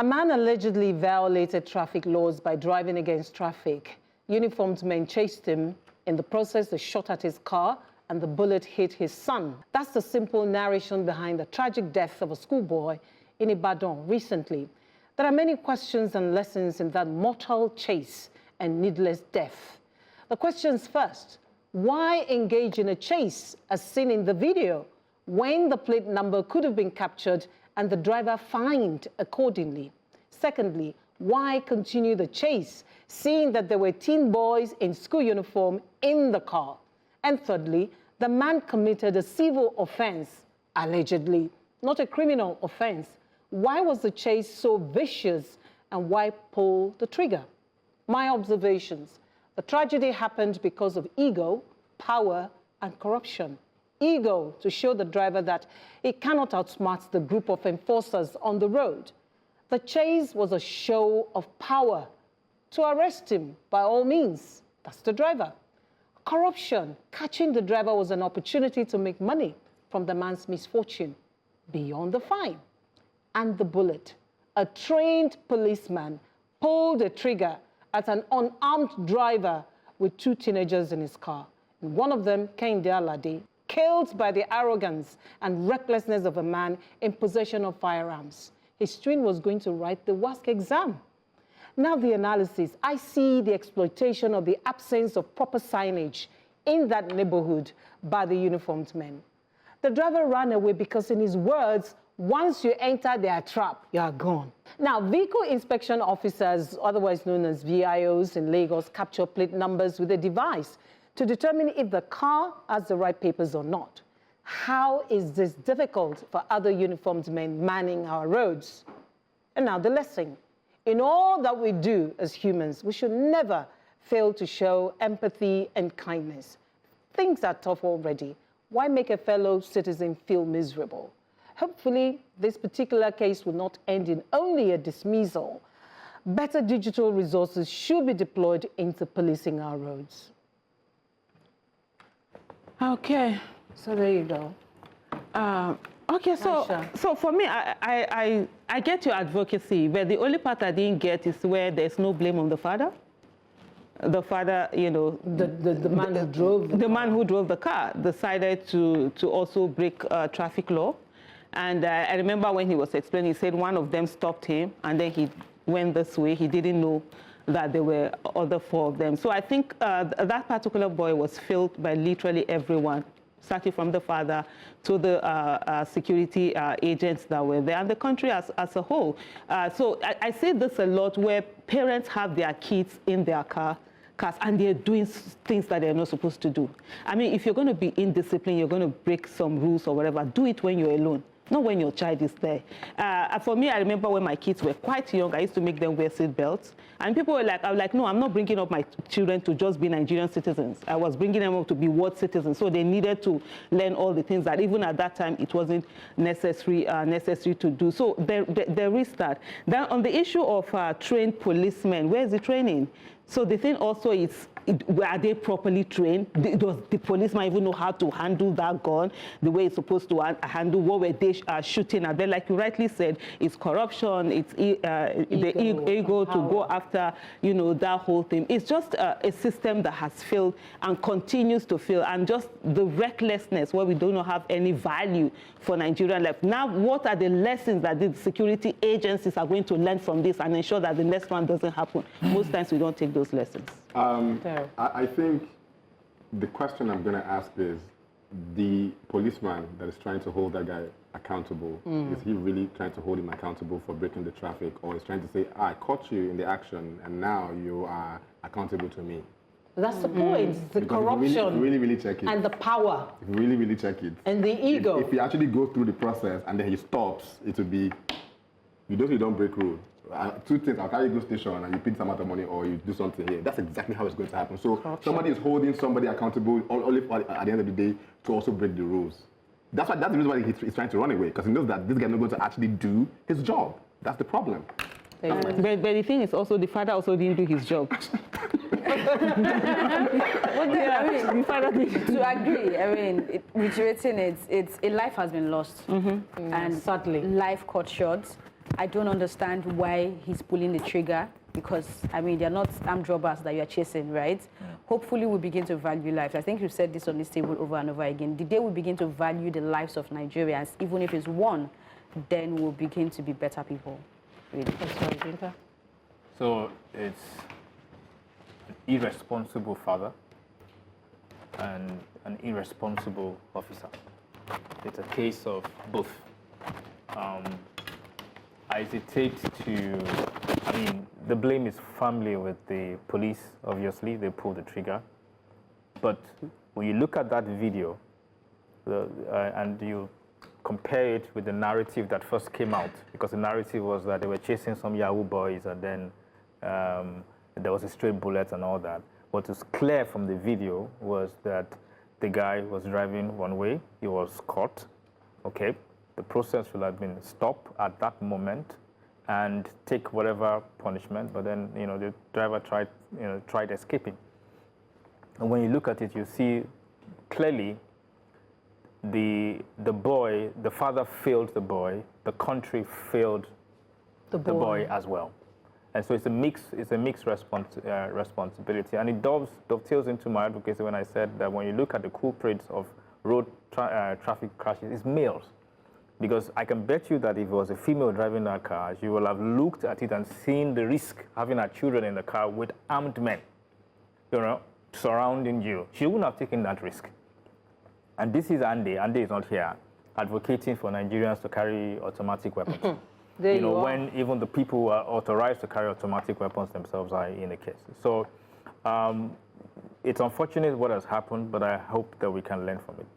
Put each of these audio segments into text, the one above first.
A man allegedly violated traffic laws by driving against traffic. Uniformed men chased him. In the process, they shot at his car and the bullet hit his son. That's the simple narration behind the tragic death of a schoolboy in Ibadan recently. There are many questions and lessons in that mortal chase and needless death. The questions first: why engage in a chase as seen in the video when the plate number could have been captured and the driver fined accordingly? Secondly, why continue the chase, seeing that there were teen boys in school uniform in the car? And thirdly, the man committed a civil offense, allegedly, not a criminal offense. Why was the chase so vicious and why pull the trigger? My observations: the tragedy happened because of ego, power, and corruption. Ego to show the driver that he cannot outsmart the group of enforcers on the road. The chase was a show of power to arrest him by all means. That's the driver. Corruption, catching the driver was an opportunity to make money from the man's misfortune beyond the fine. And the bullet. A trained policeman pulled a trigger at an unarmed driver with two teenagers in his car. And one of them, Kehinde Alade, killed by the arrogance and recklessness of a man in possession of firearms. His twin was going to write the WASC exam. Now the analysis: I see the exploitation of the absence of proper signage in that neighborhood by the uniformed men. The driver ran away because, in his words, once you enter their trap, you are gone. Now, vehicle inspection officers, otherwise known as VIOs in Lagos, capture plate numbers with a device to determine if the car has the right papers or not. How is this difficult for other uniformed men manning our roads? And now the lesson: in all that we do as humans, we should never fail to show empathy and kindness. Things are tough already. Why make a fellow citizen feel miserable? Hopefully, this particular case will not end in only a dismissal. Better digital resources should be deployed into policing our roads. Okay. So there you go. Okay, so for me, I get your advocacy, but the only part I didn't get is where there's no blame on the father. The father, you know, the man who drove the man who drove the car decided to also break traffic law. And I remember when he was explaining, he said one of them stopped him, and then he went this way. He didn't know that there were other four of them. So I think that particular boy was filled by literally everyone, starting from the father to the security agents that were there, and the country as a whole. So I say this a lot, where parents have their kids in their cars and they're doing things that they're not supposed to do. I mean, if you're going to be indisciplined, you're going to break some rules or whatever, do it when you're alone, not when your child is there. For me, I remember when my kids were quite young, I used to make them wear seat belts. And people were like, I was like, no, I'm not bringing up my children to just be Nigerian citizens. I was bringing them up to be world citizens. So they needed to learn all the things that even at that time, it wasn't necessary to do. So there is that. Then on the issue of trained policemen, where is the training? So the thing also is, are they properly trained? Does the policeman even know how to handle that gun the way it's supposed to handle? What were they shooting at? Then, like you rightly said, it's corruption, it's the ego to go after, you know, that whole thing. It's just a system that has failed and continues to fail, and just the recklessness where we do not have any value for Nigerian life. Now, what are the lessons that the security agencies are going to learn from this and ensure that the next one doesn't happen? Most times we don't take those lessons. I think the question I'm going to ask is, the policeman that is trying to hold that guy accountable, is he really trying to hold him accountable for breaking the traffic, or is trying to say, I caught you in the action and now you are accountable to me? That's the point. The because corruption really check it. and the power. Really check it. And the ego. If he actually goes through the process and then he stops, it will be, you don't break rules. Two things: I'll carry you to the station and you pay some amount of money, or you do something here. That's exactly how it's going to happen. So somebody is holding somebody accountable only at the end of the day to also break the rules. That's the reason why he's trying to run away, because he knows that this guy is not going to actually do his job. That's the problem. But the thing is also, the father also didn't do his job. To agree, I mean, reiterating it's a life has been lost, and sadly, life cut short. I don't understand why he's pulling the trigger, because, I mean, they're not armed robbers that you're chasing, right? Hopefully we begin to value lives. I think you've said this on this table over and over again. The day we begin to value the lives of Nigerians, even if it's one, then we'll begin to be better people. Really. So it's an irresponsible father and an irresponsible officer. It's a case of both. I hesitate to, I mean, the blame is firmly with the police, obviously, they pulled the trigger. But when you look at that video and you compare it with the narrative that first came out, because the narrative was that they were chasing some Yahoo boys and then there was a stray bullet and all that. What was clear from the video was that the guy was driving one way, he was caught, okay? The process should have been stop at that moment and take whatever punishment, but then, you know, the driver tried escaping. And when you look at it, you see clearly the father failed the boy, the country failed the boy as well. And so it's a mixed responsibility. And it dovetails into my advocacy when I said that when you look at the culprits of road traffic crashes, it's males. Because I can bet you that if it was a female driving that car, she will have looked at it and seen the risk having her children in the car with armed men, you know, surrounding you. She wouldn't have taken that risk. And this is Andy. Andy is not here, advocating for Nigerians to carry automatic weapons. There you are. When even the people who are authorized to carry automatic weapons themselves are in the case. So it's unfortunate what has happened, but I hope that we can learn from it.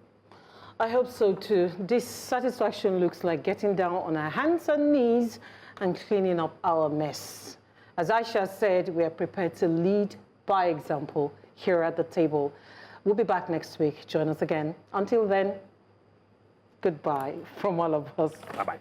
I hope so too. Dissatisfaction looks like getting down on our hands and knees and cleaning up our mess. As Aisha said, we are prepared to lead by example here at the table. We'll be back next week. Join us again. Until then, goodbye from all of us. Bye-bye.